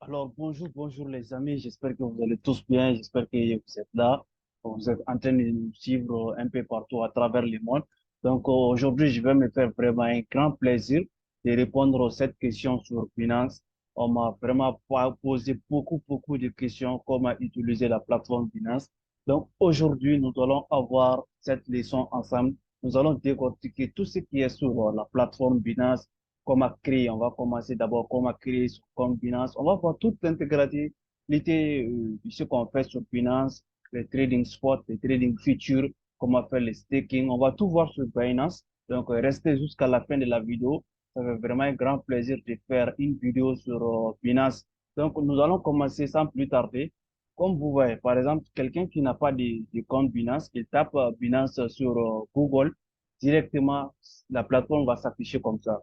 Alors, bonjour les amis, j'espère que vous allez tous bien, j'espère que vous êtes là, vous êtes en train de nous suivre un peu partout à travers le monde. Donc, aujourd'hui, je vais me faire vraiment un grand plaisir de répondre à cette question sur Binance. On m'a vraiment posé beaucoup de questions, comment utiliser la plateforme Binance. Donc, aujourd'hui, nous allons avoir cette leçon ensemble. Nous allons décortiquer tout ce qui est sur la plateforme Binance, comment créer. On va commencer d'abord comment créer son compte Binance. On va voir toute l'intégralité de ce qu'on fait sur Binance, les trading spot, les trading futures, comment faire le staking. On va tout voir sur Binance. Donc, restez jusqu'à la fin de la vidéo. Ça fait vraiment un grand plaisir de faire une vidéo sur Binance. Donc, nous allons commencer sans plus tarder. Comme vous voyez, par exemple, quelqu'un qui n'a pas de compte Binance, il tape Binance sur Google, directement, la plateforme va s'afficher comme ça.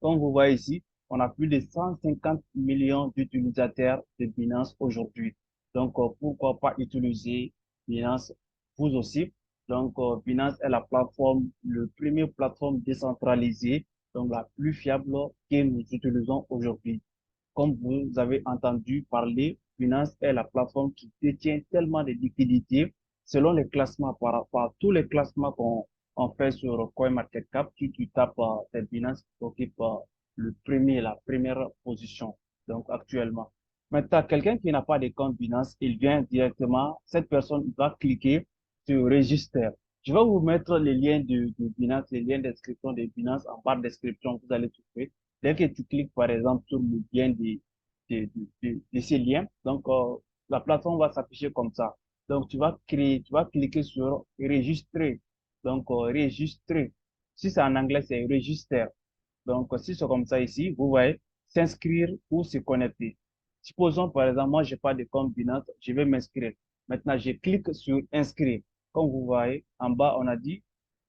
Comme vous voyez ici, on a plus de 150 millions d'utilisateurs de Binance aujourd'hui. Donc, pourquoi pas utiliser Binance vous aussi? Donc, Binance est la plateforme, le premier plateforme décentralisée, donc la plus fiable que nous utilisons aujourd'hui. Comme vous avez entendu parler, Binance est la plateforme qui détient tellement de liquidités selon les classements, par rapport à tous les classements qu'on fait sur CoinMarketCap. Tu tapes Binance qui occupe le premier, la première position, donc actuellement. Maintenant, quelqu'un qui n'a pas de compte Binance, il vient directement, cette personne va cliquer sur Register. Je vais vous mettre les liens de Binance, les liens d'inscription de Binance en barre de description, vous allez trouver. Dès que tu cliques, par exemple, sur le lien de ces liens, donc la plateforme va s'afficher comme ça. Donc, tu vas cliquer sur enregistrer. Donc, enregistrer. Si c'est en anglais, c'est register. Donc, si c'est comme ça ici, vous voyez, s'inscrire ou se connecter. Supposons, par exemple, moi, j'ai pas de compte Binance, je vais m'inscrire. Maintenant, je clique sur inscrire. Comme vous voyez, en bas, on a dit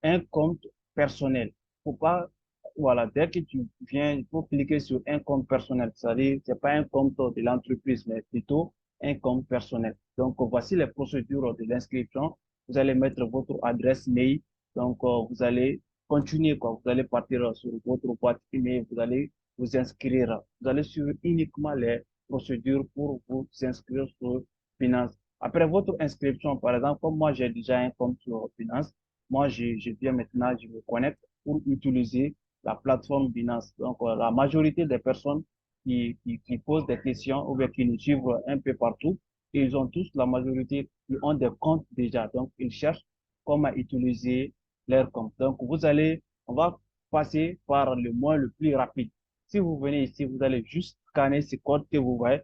un compte personnel. Faut pas, voilà, dès que tu viens, il faut cliquer sur un compte personnel. C'est-à-dire, c'est pas un compte de l'entreprise, mais plutôt un compte personnel. Donc, voici les procédures de l'inscription. Vous allez mettre votre adresse mail. Donc, vous allez continuez, quoi. Vous allez partir sur votre boîte email, vous allez vous inscrire. Vous allez suivre uniquement les procédures pour vous inscrire sur Finance. Après votre inscription, par exemple, comme moi, j'ai déjà un compte sur Finance, moi, je viens maintenant, je me connecte pour utiliser la plateforme Binance. Donc, la majorité des personnes qui posent des questions ou bien qui nous suivent un peu partout, ils ont tous, la majorité, qui ont des comptes déjà. Donc, ils cherchent comment utiliser leur compte. Donc, on va passer par le moyen le plus rapide. Si vous venez ici, vous allez juste scanner ce code que vous voyez.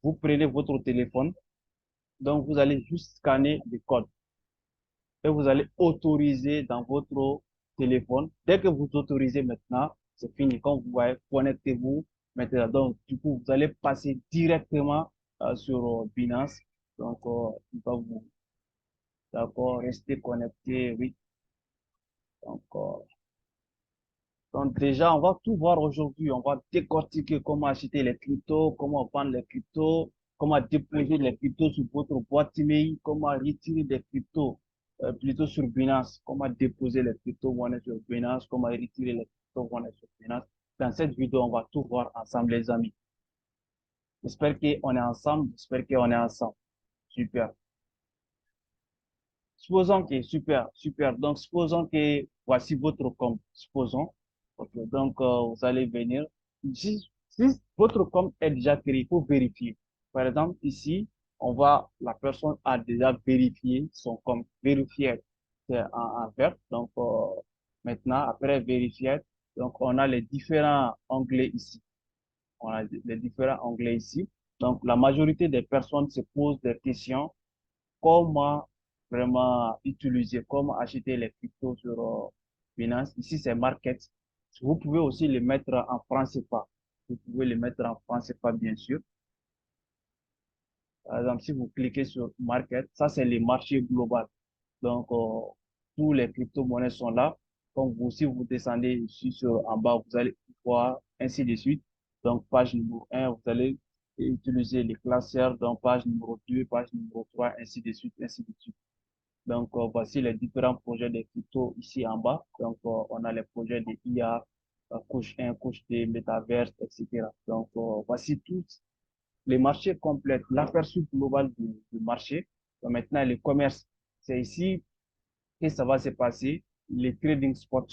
Vous prenez votre téléphone. Donc, vous allez juste scanner le code et vous allez autoriser dans votre téléphone. Dès que vous autorisez maintenant, c'est fini. Comme vous voyez, connectez-vous maintenant. Donc, du coup, vous allez passer directement sur Binance. Donc, il va vous, d'accord, rester connecté. Oui. Donc, donc déjà, on va tout voir aujourd'hui. On va décortiquer comment acheter les cryptos, comment vendre les cryptos, comment déposer les cryptos sur votre boîte email, comment retirer des cryptos plutôt sur Binance, comment déposer les crypto-monnaies sur Binance, comment retirer les crypto-monnaies sur Binance. Dans cette vidéo, on va tout voir ensemble, les amis. J'espère qu'on est ensemble, j'espère qu'on est ensemble. Super. Supposons que, super. Donc, supposons que voici votre compte. Supposons. Ok, donc, vous allez venir. Si votre compte est déjà créé, il faut vérifier. Par exemple, ici, la personne a déjà vérifié son compte. Vérifier, c'est en vert. Donc, maintenant, après vérifier, donc, on a les différents onglets ici. On a les différents onglets ici. Donc, la majorité des personnes se posent des questions comment vraiment utiliser, comment acheter les cryptos sur Binance. Ici, c'est Market. Vous pouvez aussi les mettre en francs CFA. Vous pouvez les mettre en francs CFA, bien sûr. Par exemple, si vous cliquez sur Market, ça, c'est le marché global. Donc, tous les crypto-monnaies sont là. Donc, vous, si vous descendez ici sur, en bas, vous allez voir ainsi de suite. Donc, page numéro un, vous allez utiliser les classeurs. Donc, page numéro 2, page numéro 3, ainsi de suite, ainsi de suite. Donc, voici les différents projets de crypto ici en bas. Donc, on a les projets de IA, couche 1, couche 2, Metaverse, etc. Donc, voici tous. les marchés complètent l'aperçu global du marché. Donc maintenant, le commerce, c'est ici que ça va se passer, les trading spots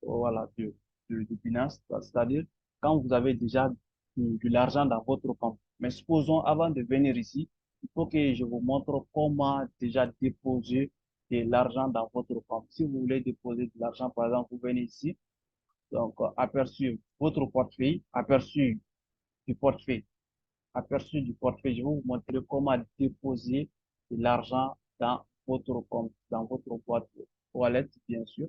voilà, de Binance, c'est-à-dire quand vous avez déjà de l'argent dans votre compte. Mais supposons, avant de venir ici, il faut que je vous montre comment déjà déposer de l'argent dans votre compte. Si vous voulez déposer de l'argent, par exemple, vous venez ici, donc aperçu votre portefeuille, du portefeuille, aperçu du portefeuille, je vais vous montrer comment déposer de l'argent dans votre compte, dans votre boîte wallet, bien sûr.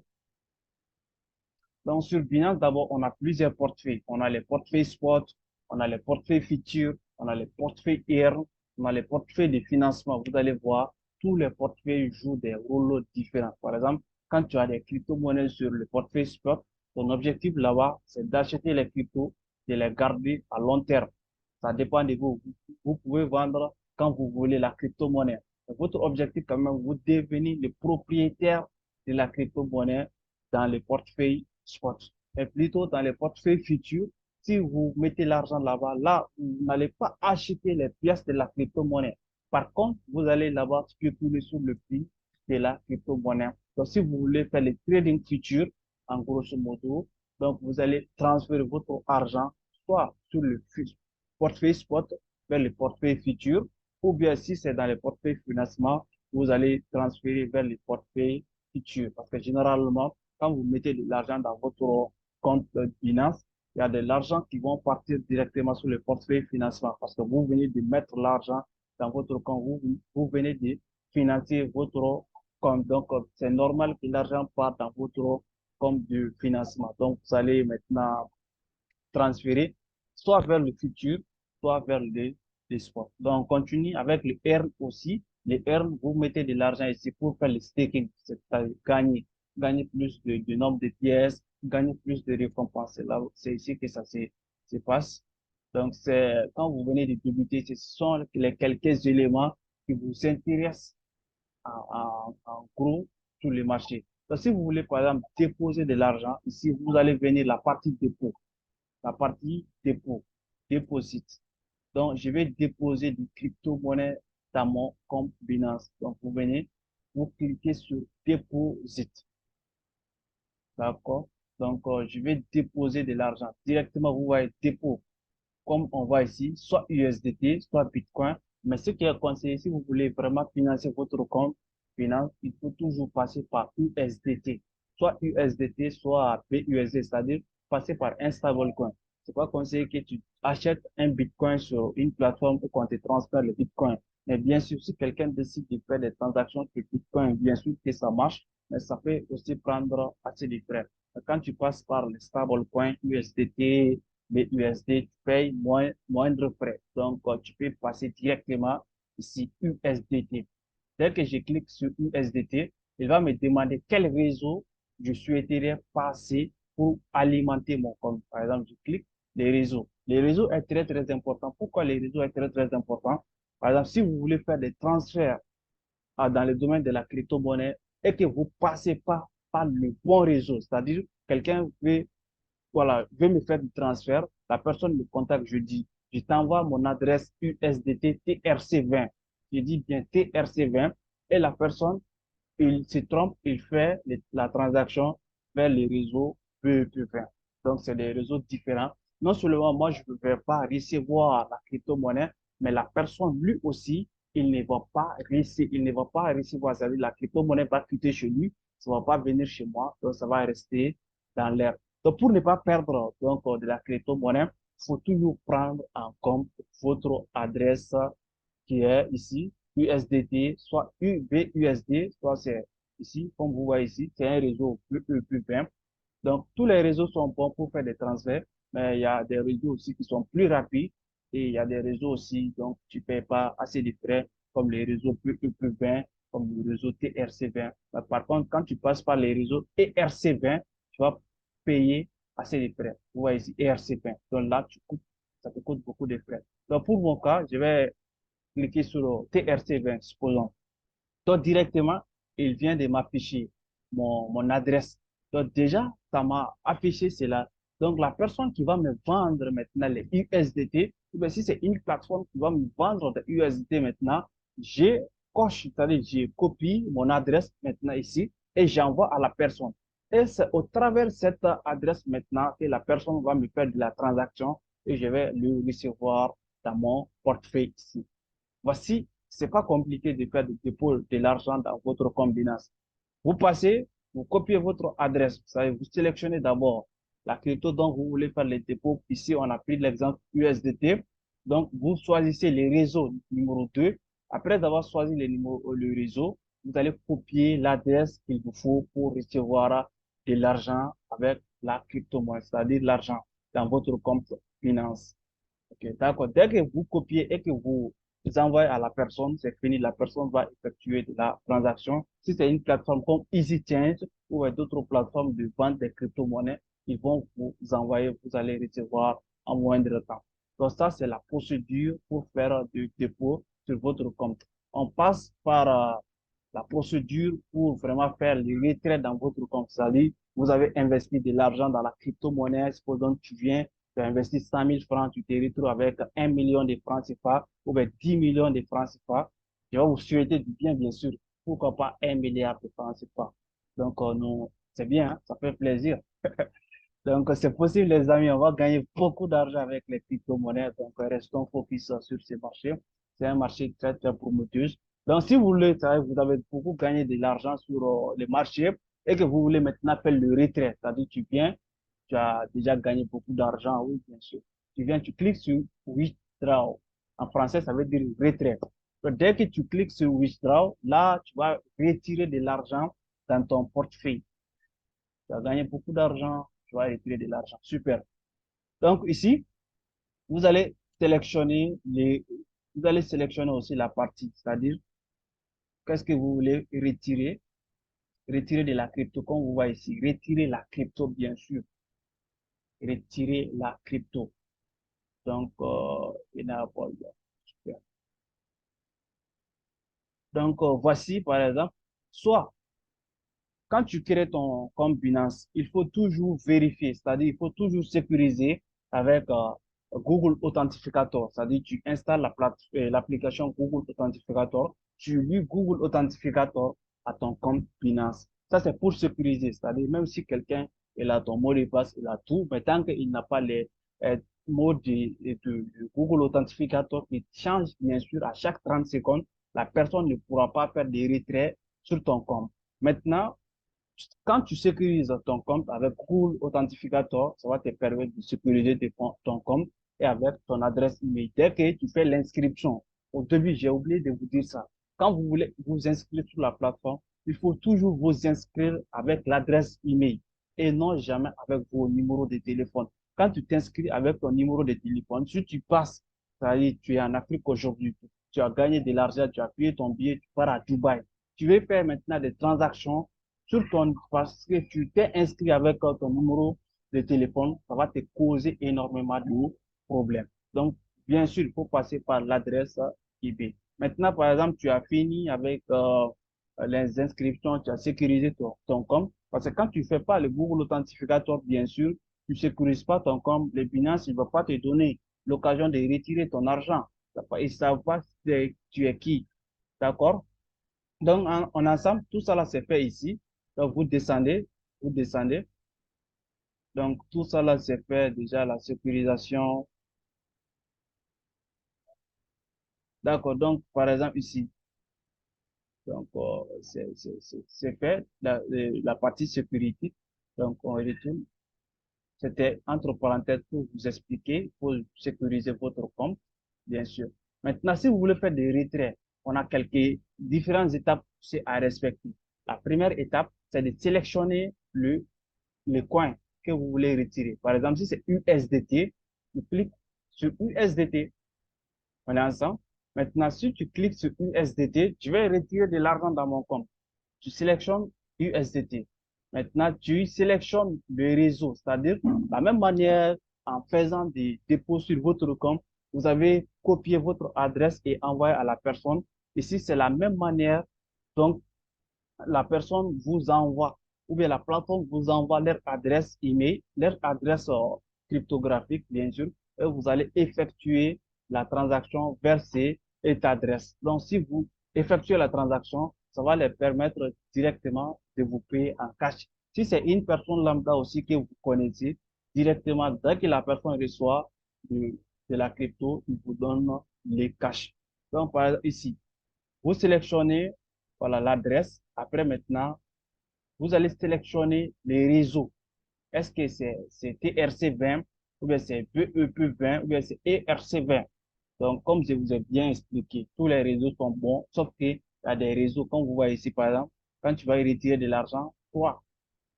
Donc, sur Binance, d'abord, on a plusieurs portefeuilles. On a les portefeuilles spot, on a les portefeuilles futurs, on a les portefeuilles earn, on a les portefeuilles de financement. Vous allez voir, tous les portefeuilles jouent des rôles différents. Par exemple, quand tu as des crypto-monnaies sur le portefeuille spot, ton objectif là-bas, c'est d'acheter les cryptos et les garder à long terme. Ça dépend de vous. Vous pouvez vendre quand vous voulez la crypto-monnaie. Votre objectif, quand même, vous devenez le propriétaire de la crypto-monnaie dans les portefeuilles spot. Mais plutôt dans les portefeuilles futurs, si vous mettez l'argent là-bas, là, vous n'allez pas acheter les pièces de la crypto-monnaie. Par contre, vous allez là-bas spéculer sur le prix de la crypto-monnaie. Donc, si vous voulez faire le trading futur, en grosso modo, donc vous allez transférer votre argent soit sur le portefeuille spot vers le portefeuille futur, ou bien si c'est dans les portefeuilles financement, vous allez transférer vers les portefeuilles futurs. Parce que généralement, quand vous mettez de l'argent dans votre compte Binance, il y a de l'argent qui vont partir directement sur le portefeuille financement parce que vous venez de mettre l'argent dans votre compte, vous venez de financer votre compte. Donc, c'est normal que l'argent parte dans votre compte de financement. Donc, vous allez maintenant transférer soit vers le futur, soit vers les sports. Donc, on continue avec le earn aussi. Le earn, vous mettez de l'argent ici pour faire le staking, c'est-à-dire gagner plus de nombre de pièces, gagner plus de récompenses. Là, c'est ici que ça se passe. Donc, c'est quand vous venez de débuter, ce sont les quelques éléments qui vous intéressent en gros sur le marché. Donc, si vous voulez, par exemple, déposer de l'argent, ici, vous allez venir la partie dépôt, la partie dépôt, déposit. Donc, je vais déposer du crypto-monnaie dans mon compte Binance. Donc, vous venez, vous cliquez sur Deposit. D'accord? Donc, je vais déposer de l'argent. Directement, vous voyez dépôt, comme on voit ici, soit USDT, soit Bitcoin. Mais ce qui est conseillé, si vous voulez vraiment financer votre compte Binance, il faut toujours passer par USDT. Soit USDT, soit BUSD, c'est-à-dire passer par un stablecoin. C'est pas conseillé que tu achètes un Bitcoin sur une plateforme ou qu'on te transfère le Bitcoin. Mais bien sûr, si quelqu'un décide de faire des transactions sur Bitcoin, bien sûr que ça marche, mais ça peut aussi prendre assez de frais. Quand tu passes par le stablecoin USDT, BUSD, tu payes moindre frais. Donc, tu peux passer directement ici USDT. Dès que je clique sur USDT, il va me demander quel réseau je souhaiterais passer pour alimenter mon compte. Par exemple, je clique les réseaux. Les réseaux est très, très important. Pourquoi les réseaux est très, très important? Par exemple, si vous voulez faire des transferts dans le domaine de la crypto-monnaie et que vous passez pas par le bon réseau, c'est-à-dire quelqu'un veut voilà, je vais me faire du transfert. La personne me contacte, je dis, je t'envoie mon adresse USDT TRC20. Je dis bien TRC20 et la personne, il se trompe, il fait la transaction vers les réseaux PEP20. Donc, c'est des réseaux différents. Non seulement moi, je ne vais pas recevoir la crypto-monnaie, mais la personne, lui aussi, il ne va pas recevoir, c'est-à-dire la crypto-monnaie va quitter chez lui, ça ne va pas venir chez moi, donc ça va rester dans l'air. Donc, pour ne pas perdre donc, de la crypto-monnaie, il faut toujours prendre en compte votre adresse qui est ici, USDT, soit UBUSD, soit c'est ici, comme vous voyez ici, c'est un réseau plus simple. Donc, tous les réseaux sont bons pour faire des transferts, mais il y a des réseaux aussi qui sont plus rapides et il y a des réseaux aussi, donc tu ne payes pas assez de frais, comme les réseaux plus 20, comme le réseau TRC20. Par contre, quand tu passes par les réseaux ERC20, tu vas payer assez de frais. Vous voyez ici, ERC20. Donc là, ça te coûte beaucoup de frais. Donc, pour mon cas, je vais cliquer sur le TRC20, supposons. Donc, directement, il vient de m'afficher mon adresse. Donc, déjà, ça m'a affiché cela. Donc, la personne qui va me vendre maintenant les USDT, ou bien si c'est une plateforme qui va me vendre des USDT maintenant, j'ai coche, c'est-à-dire j'ai copie mon adresse maintenant ici et j'envoie à la personne. Et c'est au travers de cette adresse maintenant que la personne va me faire de la transaction et je vais le recevoir dans mon portefeuille ici. Voici, c'est pas compliqué de faire du dépôt de l'argent dans votre compte Binance. Vous passez, vous copiez votre adresse. Vous savez, vous sélectionnez d'abord la crypto dont vous voulez faire les dépôts. Ici, on a pris l'exemple USDT. Donc, vous choisissez le réseau numéro 2. Après avoir choisi le réseau, vous allez copier l'adresse qu'il vous faut pour recevoir de l'argent avec la crypto-monnaie, c'est-à-dire l'argent dans votre compte finance. Ok, d'accord. Dès que vous copiez et que vous envoyez à la personne, c'est fini. La personne va effectuer de la transaction. Si c'est une plateforme comme EasyChange ou d'autres plateformes de vente des crypto-monnaies, ils vont vous envoyer, vous allez recevoir en moindre temps. Donc ça, c'est la procédure pour faire du dépôt sur votre compte. On passe par la procédure pour vraiment faire le retrait dans votre compte. C'est-à-dire, vous avez investi de l'argent dans la crypto-monnaie, supposons que tu as investi 100 000 francs, tu te retrouves avec 1 million de francs CFA ou bien 10 millions de francs CFA. Je vais vous souhaiter du bien, bien sûr. Pourquoi pas 1 milliard de francs CFA. Donc, non, c'est bien, hein, ça fait plaisir. Donc, c'est possible, les amis, on va gagner beaucoup d'argent avec les crypto-monnaies. Donc, restons focus sur ce marché. C'est un marché très, très prometteur. Donc, si vous voulez, vous avez beaucoup gagné de l'argent sur les marchés et que vous voulez maintenant faire le retrait, c'est-à-dire tu viens, tu as déjà gagné beaucoup d'argent, oui, bien sûr. Tu viens, tu cliques sur withdraw. En français, ça veut dire retrait. Donc, dès que tu cliques sur withdraw, là, tu vas retirer de l'argent dans ton portefeuille. Tu as gagné beaucoup d'argent, tu vas retirer de l'argent. Super. Donc ici, vous allez vous allez sélectionner aussi la partie, c'est-à-dire qu'est-ce que vous voulez retirer, retirer de la crypto, comme vous voyez ici, retirer la crypto, bien sûr, retirer la crypto. Donc, il n'y a pas de- super. Donc, voici, par exemple, soit quand tu crées ton compte Binance, il faut toujours vérifier, c'est-à-dire il faut toujours sécuriser avec Google Authenticator, c'est-à-dire tu installes l'application Google Authenticator, tu lis Google Authenticator à ton compte Binance. Ça, c'est pour sécuriser, c'est-à-dire même si quelqu'un il a ton mot de passe, il a tout, mais tant qu'il n'a pas les euh, mots de Google Authenticator qui change bien sûr à chaque 30 secondes, la personne ne pourra pas faire des retraits sur ton compte. Maintenant, quand tu sécurises ton compte avec Google Authenticator, ça va te permettre de sécuriser ton compte et avec ton adresse email. Dès que tu fais l'inscription, au début, j'ai oublié de vous dire ça. Quand vous voulez vous inscrire sur la plateforme, il faut toujours vous inscrire avec l'adresse email et non jamais avec vos numéros de téléphone. Quand tu t'inscris avec ton numéro de téléphone, si tu passes, c'est-à-dire tu es en Afrique aujourd'hui, tu as gagné de l'argent, tu as payé ton billet, tu pars à Dubaï. Tu veux faire maintenant des transactions sur ton, parce que tu t'es inscrit avec ton numéro de téléphone, ça va te causer énormément de problèmes. Donc, bien sûr, il faut passer par l'adresse eBay. Maintenant, par exemple, tu as fini avec les inscriptions, tu as sécurisé ton compte, parce que quand tu fais pas le Google Authentificator, bien sûr, tu sécurises pas ton compte, les Binance, il va pas te donner l'occasion de retirer ton argent. Ils ne savent pas tu es qui. D'accord? Donc, en ensemble, tout ça là, c'est fait ici. Donc, vous descendez. Donc, tout ça là, c'est fait déjà la sécurisation. D'accord. Donc, par exemple, ici, donc, c'est fait la partie sécurité. Donc, on retourne. C'était entre parenthèses pour vous expliquer, pour sécuriser votre compte, bien sûr. Maintenant, si vous voulez faire des retraits, on a quelques différentes étapes c'est à respecter. La première étape, c'est de sélectionner le coin que vous voulez retirer. Par exemple, si c'est USDT, tu cliques sur USDT. On est ensemble. Maintenant, si tu cliques sur USDT, tu vas retirer de l'argent dans mon compte. Tu sélectionnes USDT. Maintenant, tu sélectionnes le réseau, c'est-à-dire la même manière en faisant des dépôts sur votre compte, vous avez copié votre adresse et envoyé à la personne. Ici, c'est la même manière. Donc, la personne vous envoie ou bien la plateforme vous envoie leur adresse email, leur adresse cryptographique, bien sûr, et vous allez effectuer la transaction vers cette adresse. Donc, si vous effectuez la transaction, ça va leur permettre directement de vous payer en cash. Si c'est une personne lambda aussi que vous connaissez, directement, dès que la personne reçoit de, de la crypto, il vous donne les cash. Donc, par exemple, ici, vous sélectionnez, voilà, l'adresse. Après, maintenant, vous allez sélectionner les réseaux. Est-ce que c'est TRC20 ou bien c'est BEP20 ou bien c'est ERC20? Donc, comme je vous ai bien expliqué, tous les réseaux sont bons, sauf qu'il y a des réseaux, comme vous voyez ici, par exemple, quand tu vas y retirer de l'argent, toi,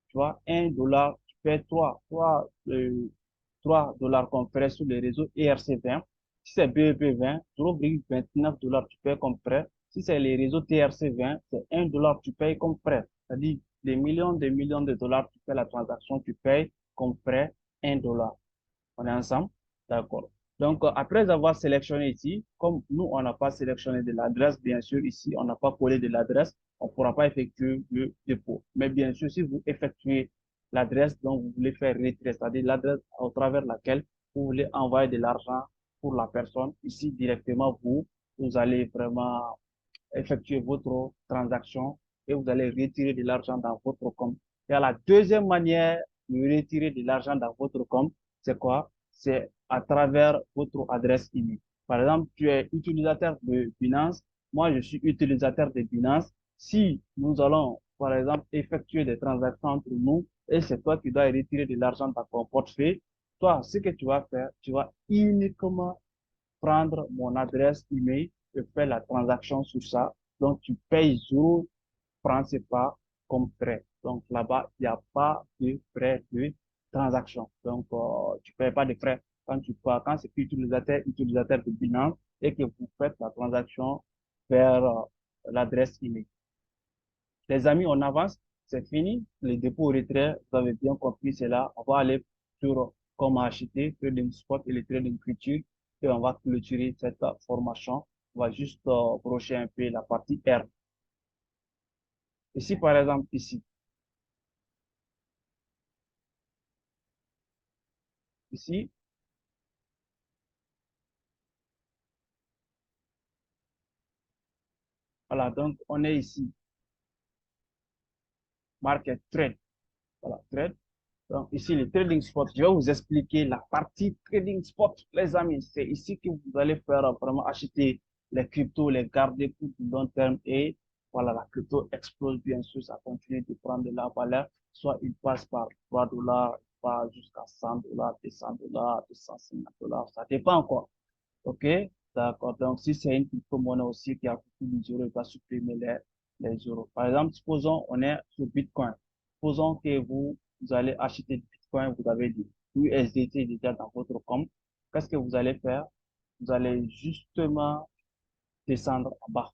tu vois, 1 dollar, tu payes 3 dollars qu'on ferait sur les réseaux ERC20. Si c'est BEP20, 0,29 dollars tu payes comme prêt. Si c'est les réseaux TRC20, c'est 1 dollar tu payes comme prêt. C'est-à-dire des millions de dollars, tu fais la transaction, tu payes comme prêt 1 dollar. On est ensemble? D'accord. Donc, après avoir sélectionné ici, comme nous, on n'a pas sélectionné de l'adresse, bien sûr, ici, on n'a pas collé de l'adresse, on ne pourra pas effectuer le dépôt. Mais bien sûr, si vous effectuez l'adresse dont vous voulez faire retirer, c'est-à-dire l'adresse au travers laquelle vous voulez envoyer de l'argent pour la personne, ici, directement, vous allez vraiment effectuer votre transaction et vous allez retirer de l'argent dans votre compte. Et la deuxième manière de retirer de l'argent dans votre compte, c'est quoi? C'est à travers votre adresse email. Par exemple, tu es utilisateur de Binance. Moi, je suis utilisateur de Binance. Si nous allons, par exemple, effectuer des transactions entre nous et c'est toi qui dois retirer de l'argent dans ton portefeuille, toi, ce que tu vas faire, tu vas uniquement prendre mon adresse email et faire la transaction sur ça. Donc, tu payes 0 francs CFA comme frais. Donc, là-bas, il n'y a pas de frais de transaction. Donc, tu ne payes pas de frais quand c'est utilisateur de Binance et que vous faites la transaction vers l'adresse email. Les amis, on avance. C'est fini. Les dépôts retrait, vous avez bien compris cela. On va aller sur comment acheter, trading spot et le trading future. Et on va clôturer cette formation. On va juste brocher un peu la partie R. Ici, par exemple, ici, voilà. Donc, on est ici, market trade. Voilà, trade. Donc, ici, le trading spot, je vais vous expliquer la partie trading spot, les amis. C'est ici que vous allez faire vraiment acheter les cryptos, les garder pour du long terme et voilà, la crypto explose bien sûr, ça continue de prendre de la valeur. Soit il passe par 3 dollars, il passe jusqu'à 100 dollars, 200 dollars, 250 dollars, ça dépend quoi. OK? D'accord. Donc, si c'est une crypto-monnaie aussi qui a beaucoup d'euros, il va supprimer les euros. Par exemple, supposons on est sur Bitcoin. Supposons que vous allez acheter du Bitcoin, vous avez du USDT déjà dans votre compte. Qu'est-ce que vous allez faire? Vous allez justement descendre en bas.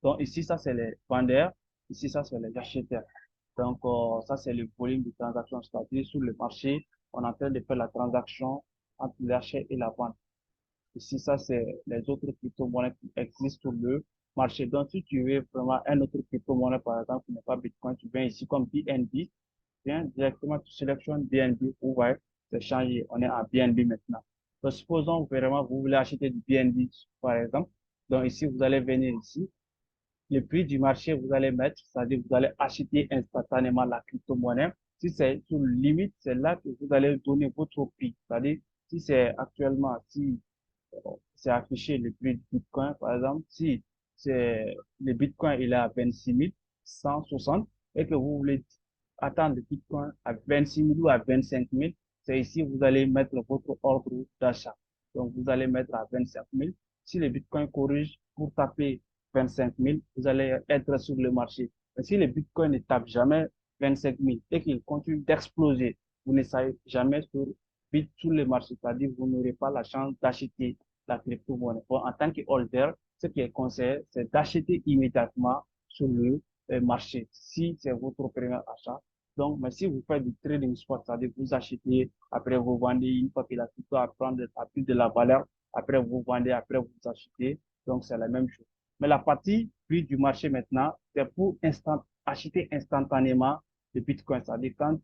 Donc, ici, ça, c'est les vendeurs. Ici, ça, c'est les acheteurs. Donc, ça, c'est le volume de transactions. C'est-à-dire, sur le marché, on est en train de faire la transaction entre l'achat et la vente. Ici, ça, c'est les autres crypto-monnaies qui existent sur le marché. Donc, si tu veux vraiment un autre crypto-monnaie, par exemple, qui n'est pas Bitcoin, tu viens ici comme BNB, tu viens directement, tu sélectionnes BNB, vous voyez, c'est changé. On est à BNB maintenant. Donc, supposons vraiment, vous voulez acheter du BNB, par exemple. Donc, ici, vous allez venir ici. Le prix du marché, vous allez mettre, c'est-à-dire, vous allez acheter instantanément la crypto-monnaie. Si c'est sur limite, c'est là que vous allez donner votre prix. C'est-à-dire, si c'est actuellement, si c'est affiché le prix du Bitcoin, par exemple, si c'est le Bitcoin il est à 26 160 et que vous voulez attendre le Bitcoin à 26 000 ou à 25 000, c'est ici que vous allez mettre votre ordre d'achat. Donc, vous allez mettre à 25 000. Si le Bitcoin corrige pour taper 25 000, vous allez être sur le marché. Mais si le Bitcoin ne tape jamais 25 000 et qu'il continue d'exploser, vous ne savez jamais sur le marché, c'est-à-dire vous n'aurez pas la chance d'acheter la crypto-monnaie. Bon, en tant que holder, ce qui est conseillé, c'est d'acheter immédiatement sur le marché, si c'est votre premier achat. Donc, mais si vous faites du trading spot, c'est-à-dire vous achetez, après vous vendez, une fois que la crypto a pris de la valeur, après vous vendez, après vous achetez, donc c'est la même chose. Mais la partie prix du marché maintenant, c'est pour acheter instantanément de Bitcoin. C'est-à-dire quand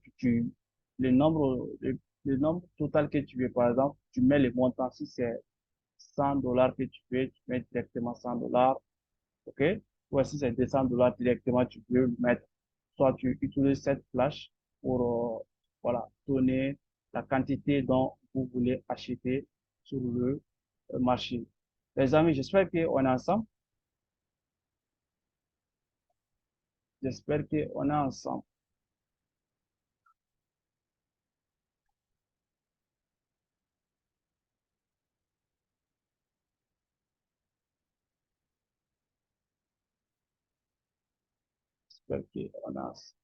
le nombre, le nombre total que tu veux, par exemple, tu mets le montant, si c'est 100 dollars que tu veux, tu mets directement 100 dollars, OK? Ou si c'est 200 dollars directement, tu peux le mettre. Soit tu utilises cette flash pour, voilà, donner la quantité dont vous voulez acheter sur le marché. Les amis, j'espère qu'on est ensemble. J'espère qu'on est ensemble. J'espère qu'on est ensemble.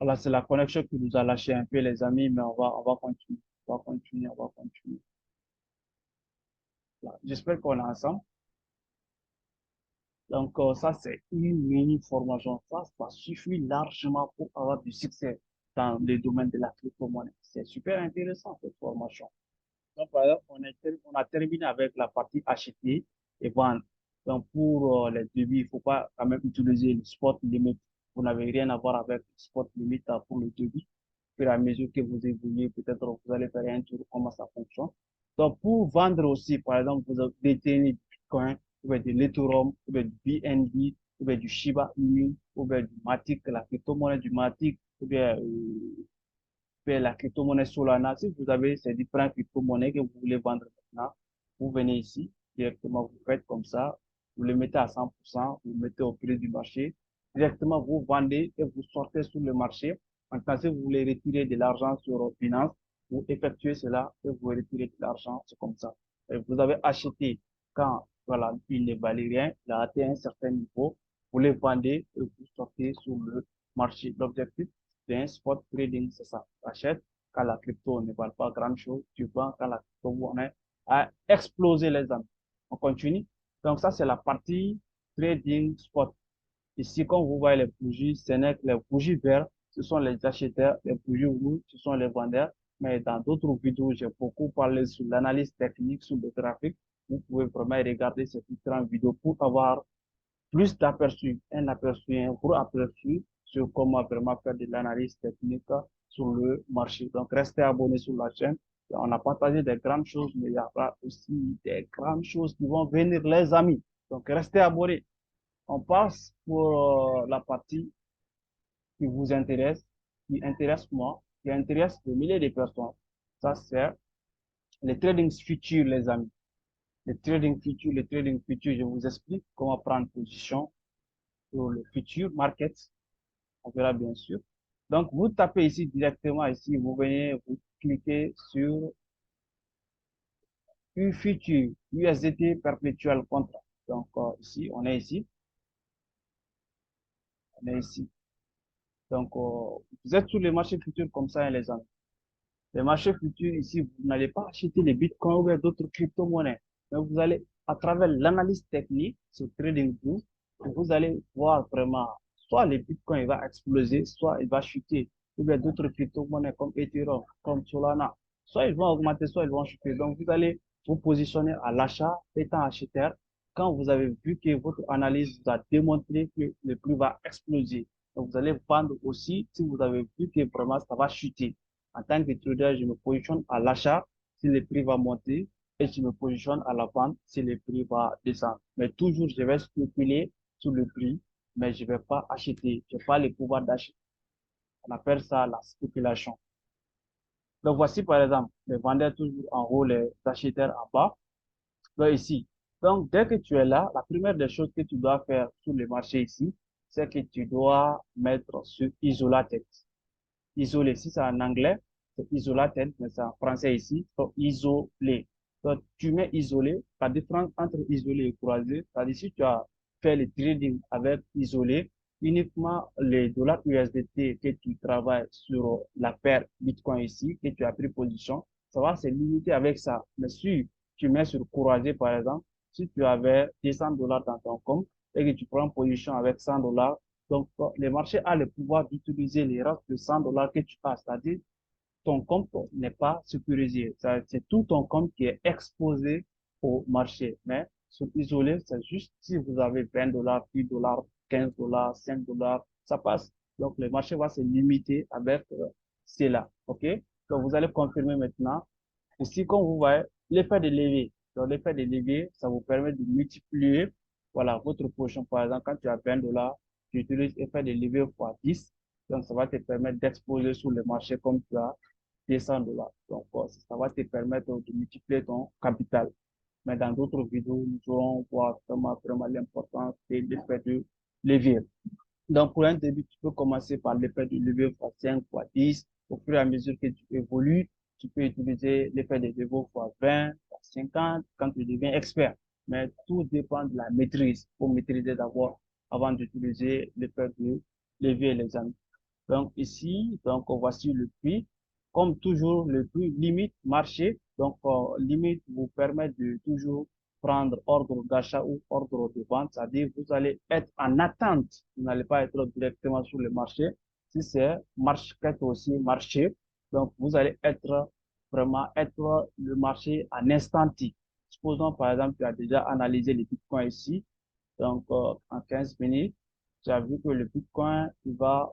Voilà, c'est la connexion qui nous a lâché un peu, les amis, mais on va continuer. On va continuer, on va continuer. Voilà. J'espère qu'on est ensemble. Donc, ça, c'est une mini formation. Ça suffit largement pour avoir du succès dans le domaine de la crypto-monnaie. C'est super intéressant, cette formation. Donc, par exemple, on a terminé avec la partie acheter et vendre. Donc, pour les devis, il ne faut pas quand même utiliser le spot limit. Vous n'avez rien à voir avec le spot limit pour le devis. Au fur et à mesure que vous évoluez, peut-être vous allez faire un tour comment ça fonctionne. Donc, pour vendre aussi, par exemple, vous détenez du Bitcoin, ou bien de l'Ethereum, ou bien du BNB, ou bien du Shiba Inu, ou bien du Matic, la crypto-monnaie du Matic, ou bien faire la crypto-monnaie Solana. Si vous avez ces différentes crypto-monnaies que vous voulez vendre maintenant, vous venez ici, directement, vous faites comme ça, vous le mettez à 100%, vous le mettez au prix du marché. Directement, vous vendez et vous sortez sur le marché. Maintenant, si vous voulez retirer de l'argent sur Binance, vous effectuez cela et vous retirez de l'argent, c'est comme ça. Et vous avez acheté quand, voilà, il ne valait rien, il a atteint un certain niveau, vous les vendez et vous sortez sur le marché. L'objectif, c'est un spot trading, c'est ça. Tu achètes quand la crypto ne valent pas grand-chose, tu vends quand la crypto-monnaie a explosé les amis. On continue. Donc ça, c'est la partie trading spot. Ici, comme vous voyez les bougies, ce n'est que les bougies vertes, ce sont les acheteurs, les bougies rouges, ce sont les vendeurs. Mais dans d'autres vidéos, j'ai beaucoup parlé sur l'analyse technique, sur le graphique. Vous pouvez vraiment regarder ces différentes vidéos pour avoir plus d'aperçu, un aperçu, un gros aperçu sur comment vraiment faire de l'analyse technique sur le marché. Donc, restez abonnés sur la chaîne. On a partagé des grandes choses, mais il y aura aussi des grandes choses qui vont venir, les amis. Donc, restez abonnés. On passe pour la partie qui vous intéresse, qui intéresse moi, qui intéresse des milliers de personnes. Ça, c'est les trading futurs, les amis. Les trading futurs, je vous explique comment prendre position sur le futur market. On verra bien sûr. Donc, vous tapez ici directement ici, vous venez, vous cliquez sur U futur, USDT perpétuel contract. Donc, ici, on est ici. Donc, vous êtes sur les marchés futurs comme ça, hein, les amis. Les marchés futurs, ici, vous n'allez pas acheter des bitcoins ou d'autres crypto-monnaies. Mais vous allez, à travers l'analyse technique sur TradingView, vous allez voir vraiment, soit le bitcoin il va exploser, soit il va chuter. Ou bien d'autres crypto-monnaies comme Ethereum, comme Solana. Soit ils vont augmenter, soit ils vont chuter. Donc, vous allez vous positionner à l'achat étant acheteur quand vous avez vu que votre analyse vous a démontré que le prix va exploser. Donc, vous allez vendre aussi si vous avez vu que vraiment ça va chuter. En tant que trader, je me positionne à l'achat si le prix va monter et je me positionne à la vente si le prix va descendre. Mais toujours, je vais spéculer sur le prix, mais je ne vais pas acheter. Je n'ai pas le pouvoir d'acheter. On appelle ça la spéculation. Donc, voici par exemple les vendeurs toujours en haut, les acheteurs en bas. Donc, ici. Donc, dès que tu es là, la première des choses que tu dois faire sur le marché ici, c'est que tu dois mettre sur isolated. Isolé. Si c'est en anglais, c'est isolated, mais c'est en français ici, c'est isolé. Donc, tu mets isolé. La différence entre isolé et croisé, c'est-à-dire si tu as fait le trading avec isolé, uniquement les dollars USDT que tu travailles sur la paire Bitcoin ici, que tu as pris position, ça va se limiter avec ça. Mais si tu mets sur croisé, par exemple, si tu avais 200 dollars dans ton compte et que tu prends position avec 100 dollars, donc le marché a le pouvoir d'utiliser les restes de 100 dollars que tu as, c'est-à-dire ton compte n'est pas sécurisé. C'est tout ton compte qui est exposé au marché. Mais sur isolé, c'est juste si vous avez 20 dollars, 10 dollars, 15 dollars, 5 dollars, ça passe. Donc, le marché va se limiter avec cela. OK? Donc, vous allez confirmer maintenant. Ici, comme vous voyez, l'effet de levier. Donc, l'effet de levier, ça vous permet de multiplier, voilà, votre position. Par exemple, quand tu as 20 dollars, tu utilises l'effet de levier fois 10. Donc, ça va te permettre d'exposer sur le marché comme tu as 200 dollars. Donc, ça va te permettre de multiplier ton capital. Mais dans d'autres vidéos, nous allons voir vraiment l'importance de l'effet de levier. Donc, pour un début, tu peux commencer par l'effet de levier fois 5, fois 10. Au fur et à mesure que tu évolues, tu peux utiliser l'effet de levier fois 20, fois 50, quand tu deviens expert. Mais tout dépend de la maîtrise. Il faut maîtriser d'abord avant d'utiliser l'effet de levier, les amis. Donc ici, donc voici le prix. Comme toujours, le prix limite marché. Donc limite vous permet de toujours prendre ordre d'achat ou ordre de vente. C'est-à-dire vous allez être en attente. Vous n'allez pas être directement sur le marché. Si c'est marché aussi marché, donc vous allez être vraiment être le marché en instant T. Supposons par exemple, tu as déjà analysé les bitcoins ici. Donc en 15 minutes, tu as vu que le bitcoin il va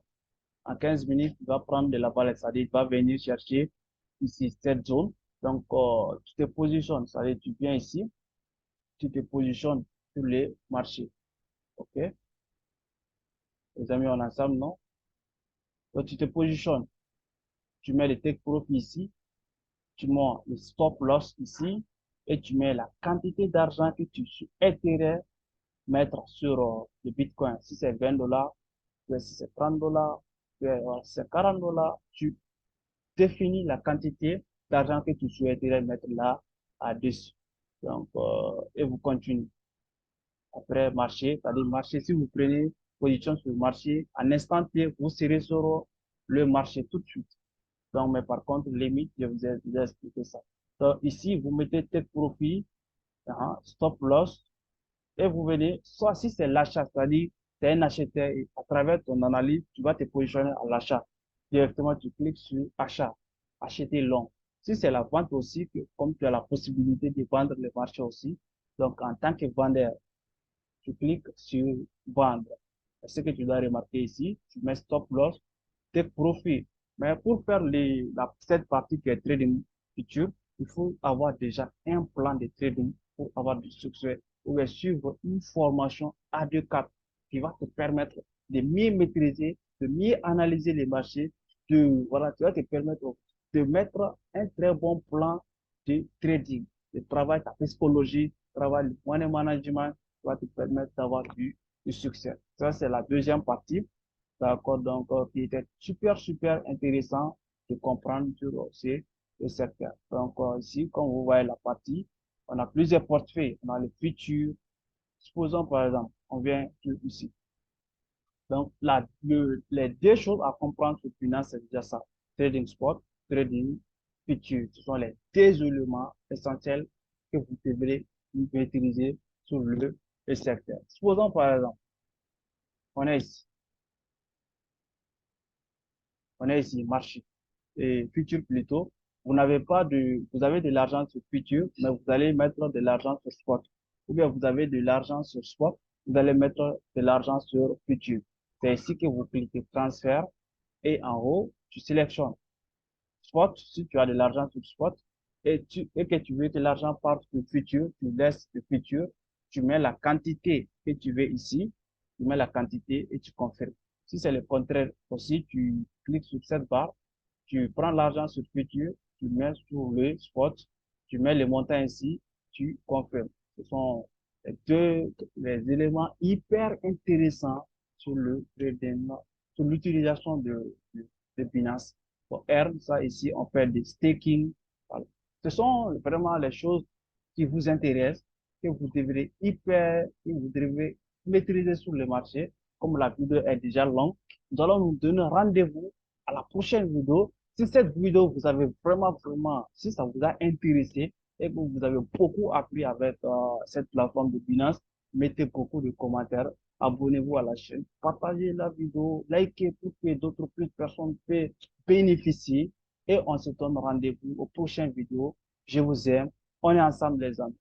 en 15 minutes, il va prendre de la valeur, c'est-à-dire il va venir chercher ici cette zone. Donc, tu te positionnes, c'est-à-dire tu viens ici, tu te positionnes sur les marchés. OK? Les amis, on est ensemble, non? Donc, tu te positionnes, tu mets le take profit ici, tu mets le stop loss ici, et tu mets la quantité d'argent que tu souhaiterais mettre sur le Bitcoin. Si c'est 20 dollars, si c'est 30 dollars, si c'est 40 dollars, tu définis la quantité d'argent que tu souhaiterais mettre là, à-dessus. Donc, et vous continuez. Après, marché, c'est-à-dire marché, si vous prenez position sur le marché, en instant T, vous serez sur le marché tout de suite. Donc, mais par contre, limite, je vous ai déjà expliqué ça. Donc, ici, vous mettez tel profit, stop loss, et vous venez, soit si c'est l'achat, c'est-à-dire, c'est un acheteur, et à travers ton analyse, tu vas te positionner à l'achat. Directement, tu cliques sur achat, acheter long. Si c'est la vente aussi, comme tu as la possibilité de vendre le marché aussi, donc en tant que vendeur, tu cliques sur vendre. Ce que tu dois remarquer ici, tu mets stop loss, tes profits. Mais pour faire cette partie qui est trading futur, il faut avoir déjà un plan de trading pour avoir du succès ou bien suivre une formation adéquate qui va te permettre de mieux maîtriser, de mieux analyser les marchés, voilà, qui va te permettre de mettre un très bon plan de trading, de travail ta psychologie, travail le money management, qui va te permettre d'avoir du succès. Ça, c'est la deuxième partie. D'accord, donc, qui était super intéressant de comprendre sur ce secteur. Donc, ici, comme vous voyez la partie, on a plusieurs portefeuilles. On a le futur. Supposons, par exemple, on vient ici. Donc, les deux choses à comprendre sur finance, c'est déjà ça. Trading spot, trading futur. Ce sont les deux éléments essentiels que vous devrez maîtriser sur le secteur. Supposons, par exemple, on est ici. On est ici, marché. Et futur plutôt, vous avez de l'argent sur futur, mais vous allez mettre de l'argent sur spot. Ou bien vous avez de l'argent sur spot, vous allez mettre de l'argent sur futur. C'est ici que vous cliquez transfert et en haut, tu sélectionnes spot si tu as de l'argent sur spot et que tu veux que l'argent parte sur futur, tu laisses le futur, tu mets la quantité que tu veux ici, tu mets la quantité et tu confirmes. Si c'est le contraire aussi, tu cliques sur cette barre, tu prends l'argent sur futur, tu mets sur le spot, tu mets le montant ici, tu confirmes. Ce sont les éléments hyper intéressants sur le trading, sur l'utilisation de Binance. Pour earn, ça ici, on fait des staking. Voilà. Ce sont vraiment les choses qui vous intéressent, que vous devez maîtriser sur le marché. Comme la vidéo est déjà longue, nous allons nous donner rendez-vous à la prochaine vidéo. Si cette vidéo vous avez vraiment, si ça vous a intéressé et que vous avez beaucoup appris avec cette plateforme de Binance, mettez beaucoup de commentaires, abonnez-vous à la chaîne, partagez la vidéo, likez pour que d'autres plus de personnes puissent bénéficier et on se donne rendez-vous aux prochaines vidéos. Je vous aime. On est ensemble les amis.